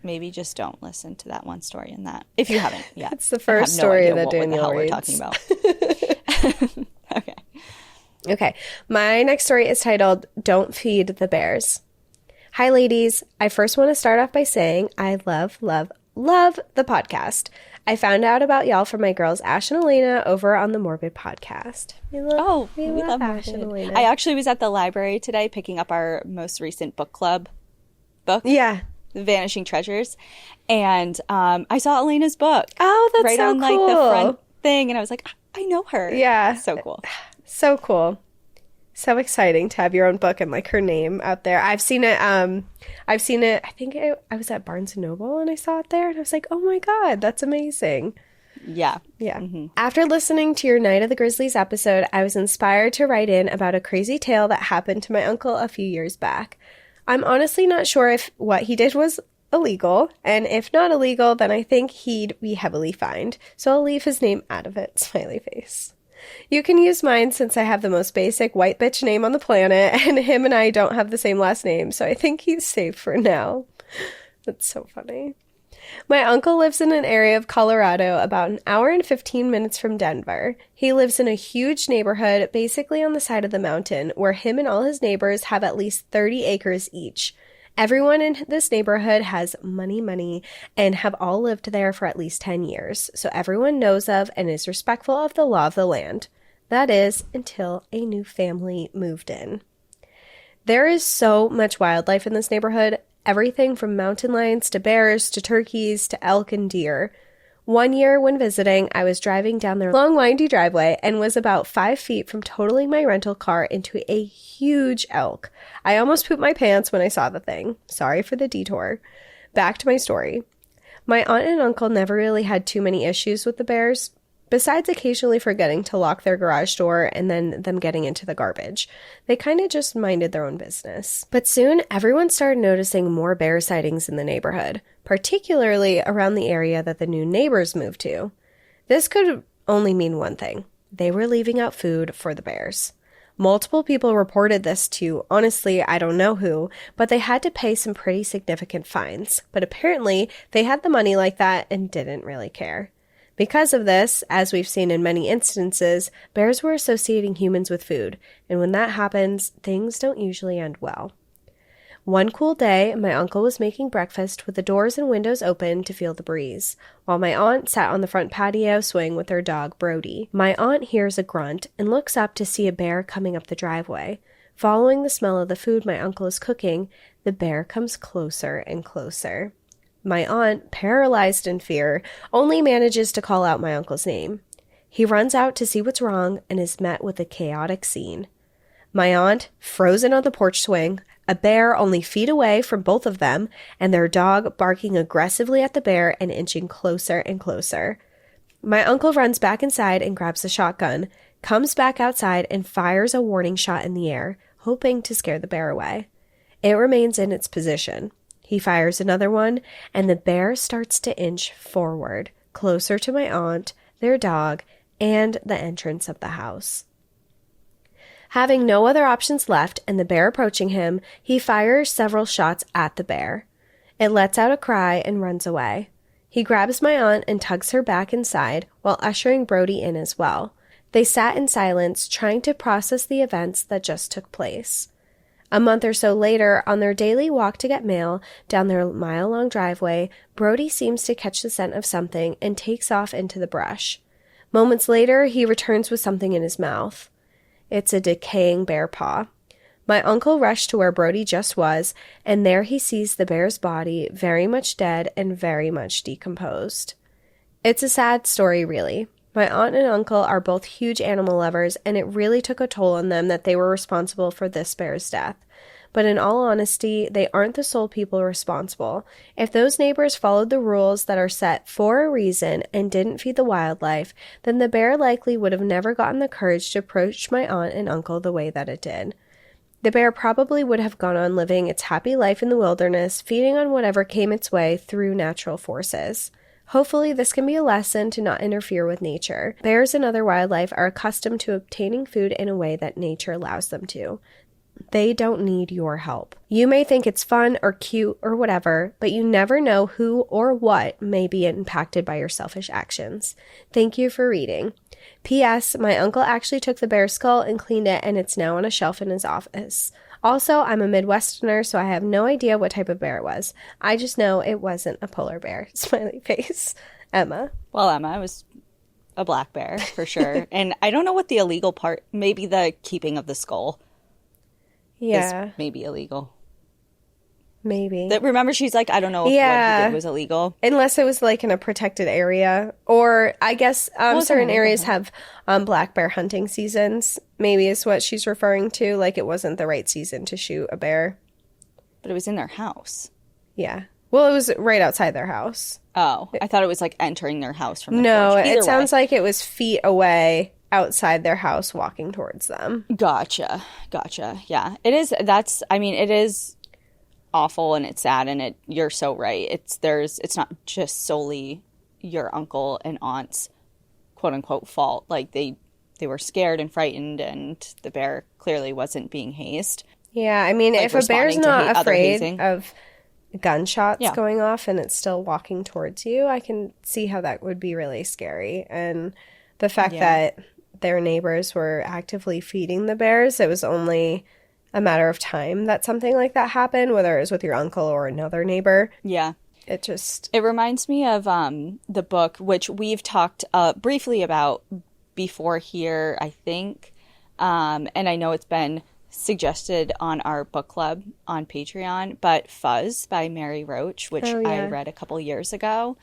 Maybe just don't listen to that one story in that. If you haven't yet. It's the first story that Danielle we're reads. talking about. Okay. My next story is titled, Don't Feed the Bears. Hi, ladies. I first want to start off by saying I love, love, love the podcast. I found out about y'all from my girls Ash and Elena over on the Morbid podcast. We love Ash and Elena. I actually was at the library today picking up our most recent book club book. Yeah. The Vanishing Treasures. And I saw Elena's book. Oh, that's right so on like the front thing. And I was like, I know her. Yeah. So cool. So cool. So exciting to have your own book and like her name out there. I've seen it. I think I was at Barnes & Noble and I saw it there and I was like, oh my God, that's amazing. Yeah. Yeah. Mm-hmm. After listening to your Night of the Grizzlies episode, I was inspired to write in about a crazy tale that happened to my uncle a few years back. I'm honestly not sure if what he did was illegal, and if not illegal, then I think he'd be heavily fined. So I'll leave his name out of it. Smiley face. You can use mine since I have the most basic white bitch name on the planet, and him and I don't have the same last name, so I think he's safe for now. That's so funny. My uncle lives in an area of Colorado about an hour and 15 minutes from Denver. He lives in a huge neighborhood basically on the side of the mountain where him and all his neighbors have at least 30 acres each. Everyone in this neighborhood has money, and have all lived there for at least 10 years, so everyone knows of and is respectful of the law of the land. That is, until a new family moved in. There is so much wildlife in this neighborhood, everything from mountain lions to bears to turkeys to elk and deer. One year when visiting, I was driving down their long, windy driveway and was about 5 feet from totaling my rental car into a huge elk. I almost pooped my pants when I saw the thing. Sorry for the detour. Back to my story. My aunt and uncle never really had too many issues with the bears, besides occasionally forgetting to lock their garage door and then them getting into the garbage. They kind of just minded their own business. But soon, everyone started noticing more bear sightings in the neighborhood, particularly around the area that the new neighbors moved to. This could only mean one thing. They were leaving out food for the bears. Multiple people reported this to, honestly, I don't know who, but they had to pay some pretty significant fines. But apparently, they had the money like that and didn't really care. Because of this, as we've seen in many instances, bears were associating humans with food, and when that happens, things don't usually end well. One cool day, my uncle was making breakfast with the doors and windows open to feel the breeze, while my aunt sat on the front patio swing with her dog, Brody. My aunt hears a grunt and looks up to see a bear coming up the driveway. Following the smell of the food my uncle is cooking, the bear comes closer and closer. My aunt, paralyzed in fear, only manages to call out my uncle's name. He runs out to see what's wrong and is met with a chaotic scene. My aunt, frozen on the porch swing, a bear only feet away from both of them, and their dog barking aggressively at the bear and inching closer and closer. My uncle runs back inside and grabs the shotgun, comes back outside and fires a warning shot in the air, hoping to scare the bear away. It remains in its position. He fires another one, and the bear starts to inch forward, closer to my aunt, their dog, and the entrance of the house. Having no other options left and the bear approaching him, he fires several shots at the bear. It lets out a cry and runs away. He grabs my aunt and tugs her back inside while ushering Brody in as well. They sat in silence, trying to process the events that just took place. A month or so later, on their daily walk to get mail down their mile-long driveway, Brody seems to catch the scent of something and takes off into the brush. Moments later, he returns with something in his mouth. It's a decaying bear paw. My uncle rushed to where Brody just was, and there he sees the bear's body very much dead and very much decomposed. It's a sad story, really. My aunt and uncle are both huge animal lovers, and it really took a toll on them that they were responsible for this bear's death. But in all honesty, they aren't the sole people responsible. If those neighbors followed the rules that are set for a reason and didn't feed the wildlife, then the bear likely would have never gotten the courage to approach my aunt and uncle the way that it did. The bear probably would have gone on living its happy life in the wilderness, feeding on whatever came its way through natural forces. Hopefully, this can be a lesson to not interfere with nature. Bears and other wildlife are accustomed to obtaining food in a way that nature allows them to. They don't need your help. You may think it's fun or cute or whatever, but you never know who or what may be impacted by your selfish actions. Thank you for reading. P.S. My uncle actually took the bear's skull and cleaned it, and it's now on a shelf in his office. Also, I'm a Midwesterner, so I have no idea what type of bear it was. I just know it wasn't a polar bear. Smiley face. Emma. Well, Emma, it was a black bear for sure. And I don't know what the illegal part, maybe the keeping of the skull. Yeah. Is maybe illegal. Maybe. Remember, she's like, I don't know if what he did was illegal. Unless it was like in a protected area. Or I guess certain areas have black bear hunting seasons. Maybe is what she's referring to. Like it wasn't the right season to shoot a bear. But it was in their house. Yeah. Well, it was right outside their house. Oh, I thought it was like entering their house from the No, porch. it sounds like it was feet away outside their house walking towards them. Gotcha. Yeah. It is awful and it's sad and you're so right. It's not just solely your uncle and aunt's quote unquote fault. Like they were scared and frightened and the bear clearly wasn't being hazed. Yeah, I mean, Like if a bear's not afraid of gunshots Yeah. going off and it's still walking towards you, I can see how that would be really scary. And the fact that their neighbors were actively feeding the bears, it was only a matter of time that something like that happened, whether it was with your uncle or another neighbor. Yeah. It reminds me of the book, which we've talked briefly about before here, I think. And I know it's been suggested on our book club on Patreon, but Fuzz by Mary Roach, which I read a couple years ago.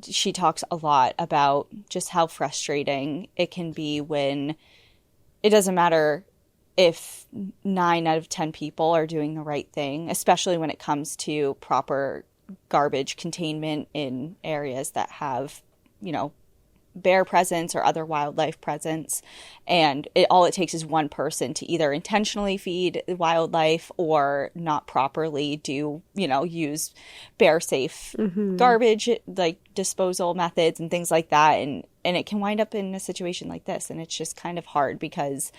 She talks a lot about just how frustrating it can be when it doesn't matter if 9 out of 10 people are doing the right thing, especially when it comes to proper garbage containment in areas that have, bear presence or other wildlife presence. And all it takes is one person to either intentionally feed wildlife or not properly do, use bear safe garbage, like disposal methods and things like that. And it can wind up in a situation like this. And it's just kind of hard because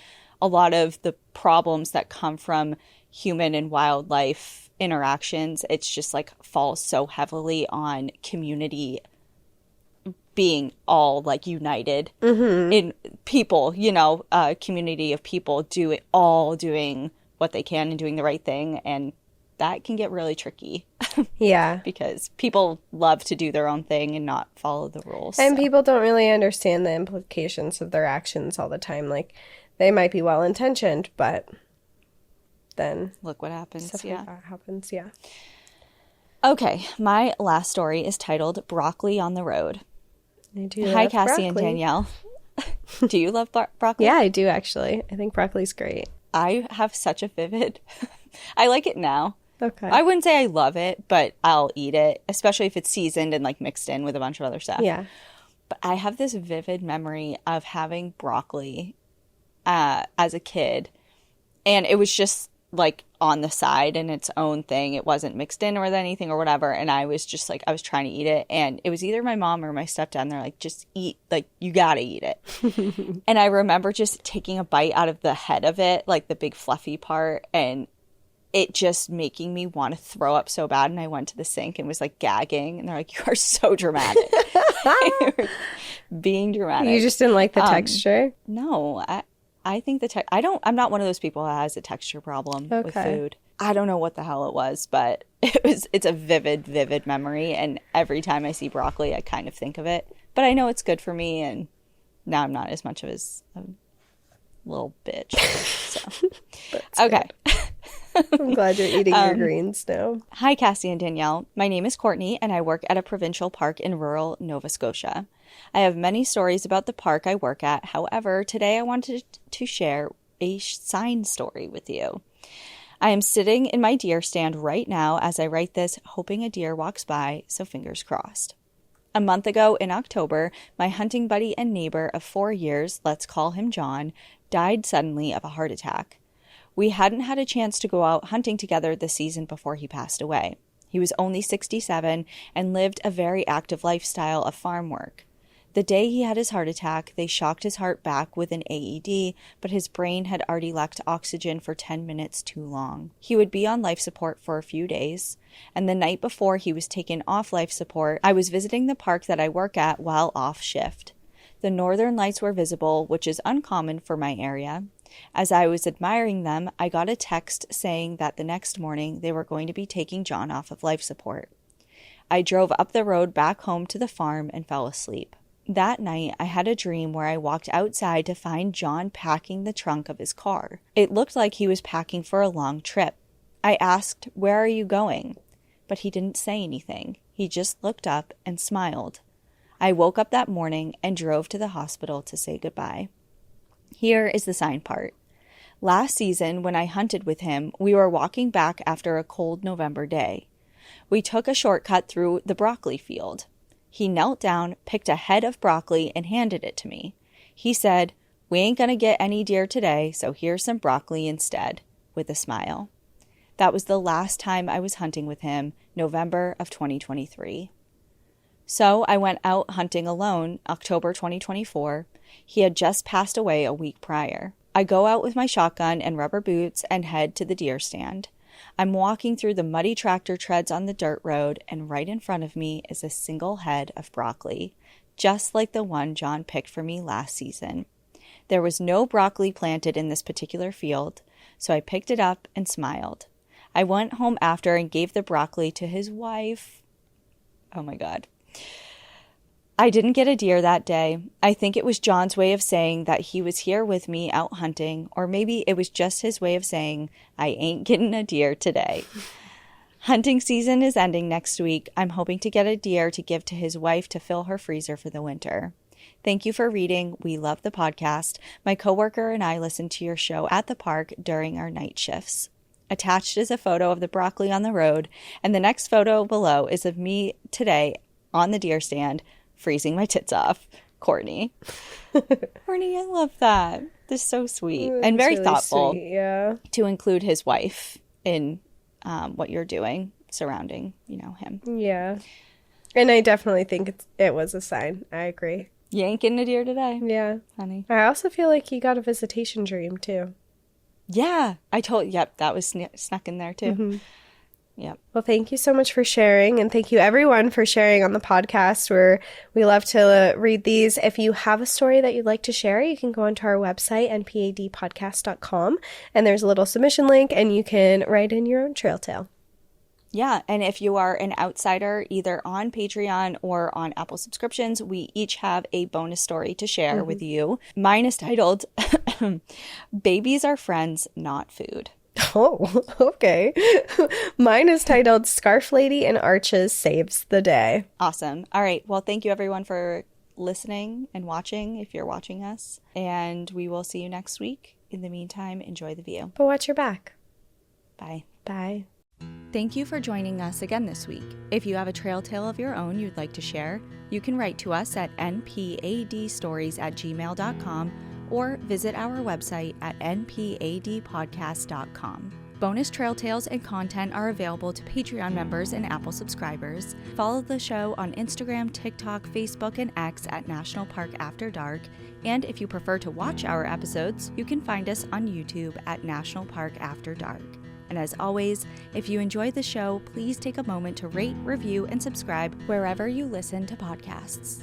a lot of the problems that come from human and wildlife interactions, it's just like falls so heavily on community being all like united in people, a community of people doing what they can and doing the right thing. And that can get really tricky. Yeah. Because people love to do their own thing and not follow the rules. And people don't really understand the implications of their actions all the time. Like, they might be well-intentioned, but then look what happens. Stuff like that happens, yeah. Okay, my last story is titled Broccoli on the Road. I do. Hi, Cassie and Danielle. Do you love broccoli? Yeah, I do, actually. I think broccoli's great. I have such a vivid... I like it now. Okay. I wouldn't say I love it, but I'll eat it, especially if it's seasoned and like mixed in with a bunch of other stuff. Yeah. But I have this vivid memory of having broccoli as a kid, and it was just like on the side in its own thing. It wasn't mixed in with anything or whatever. And I was just like, I was trying to eat it. And it was either my mom or my stepdad. And they're like, just eat, like, you gotta eat it. And I remember just taking a bite out of the head of it, like the big fluffy part. And it just making me want to throw up so bad. And I went to the sink and was like gagging. And they're like, you are so dramatic. Being dramatic. You just didn't like the texture? No, I think I'm not one of those people that has a texture problem with food. I don't know what the hell it was, but it's a vivid memory. And every time I see broccoli, I kind of think of it. But I know it's good for me. And now I'm not as much of a little bitch. So. Okay. I'm glad you're eating your greens now. Hi, Cassie and Danielle. My name is Courtney, and I work at a provincial park in rural Nova Scotia. I have many stories about the park I work at. However, today I wanted to share a sign story with you. I am sitting in my deer stand right now as I write this, hoping a deer walks by, so fingers crossed. A month ago in October, my hunting buddy and neighbor of 4 years, let's call him John, died suddenly of a heart attack. We hadn't had a chance to go out hunting together this season before he passed away. He was only 67 and lived a very active lifestyle of farm work. The day he had his heart attack, they shocked his heart back with an AED, but his brain had already lacked oxygen for 10 minutes too long. He would be on life support for a few days, and the night before he was taken off life support, I was visiting the park that I work at while off shift. The northern lights were visible, which is uncommon for my area. As I was admiring them, I got a text saying that the next morning they were going to be taking John off of life support. I drove up the road back home to the farm and fell asleep. That night, I had a dream where I walked outside to find John packing the trunk of his car. It looked like he was packing for a long trip. I asked, "Where are you going?" But he didn't say anything. He just looked up and smiled. I woke up that morning and drove to the hospital to say goodbye. Here is the sign part. Last season, when I hunted with him, we were walking back after a cold November day. We took a shortcut through the broccoli field. He knelt down, picked a head of broccoli, and handed it to me. He said, "We ain't gonna get any deer today, so here's some broccoli instead," with a smile. That was the last time I was hunting with him, November of 2023. So I went out hunting alone, October 2024. He had just passed away a week prior. I go out with my shotgun and rubber boots and head to the deer stand. I'm walking through the muddy tractor treads on the dirt road, and right in front of me is a single head of broccoli, just like the one John picked for me last season. There was no broccoli planted in this particular field, so I picked it up and smiled. I went home after and gave the broccoli to his wife. Oh my God. I didn't get a deer that day. I think it was John's way of saying that he was here with me out hunting, or maybe it was just his way of saying, I ain't getting a deer today. Hunting season is ending next week. I'm hoping to get a deer to give to his wife to fill her freezer for the winter. Thank you for reading. We love the podcast. My coworker and I listen to your show at the park during our night shifts. Attached is a photo of the broccoli on the road, and the next photo below is of me today on the deer stand, freezing my tits off. Courtney. Courtney, I love that. This is so sweet and very really thoughtful. Sweet, yeah. To include his wife in what you're doing surrounding, him. Yeah. And I definitely think it was a sign. I agree. You ain't getting a deer today. Yeah. Honey. I also feel like he got a visitation dream, too. Yeah. Yep, that was snuck in there, too. Mm-hmm. Yep. Well, thank you so much for sharing, and thank you everyone for sharing on the podcast, where we love to read these. If you have a story that you'd like to share, you can go onto our website, npadpodcast.com, and there's a little submission link, and you can write in your own trail tale. Yeah, and if you are an outsider, either on Patreon or on Apple subscriptions, we each have a bonus story to share with you. Mine is titled, Babies Are Friends, Not Food. Oh, okay. Mine is titled Scarf Lady in Arches Saves the Day. Awesome. All right. Well, thank you everyone for listening and watching if you're watching us. And we will see you next week. In the meantime, enjoy the view. But watch your back. Bye. Bye. Thank you for joining us again this week. If you have a trail tale of your own you'd like to share, you can write to us at npadstories@gmail.com or visit our website at npadpodcast.com. Bonus trail tales and content are available to Patreon members and Apple subscribers. Follow the show on Instagram, TikTok, Facebook, and X at National Park After Dark. And if you prefer to watch our episodes, you can find us on YouTube at National Park After Dark. And as always, if you enjoyed the show, please take a moment to rate, review, and subscribe wherever you listen to podcasts.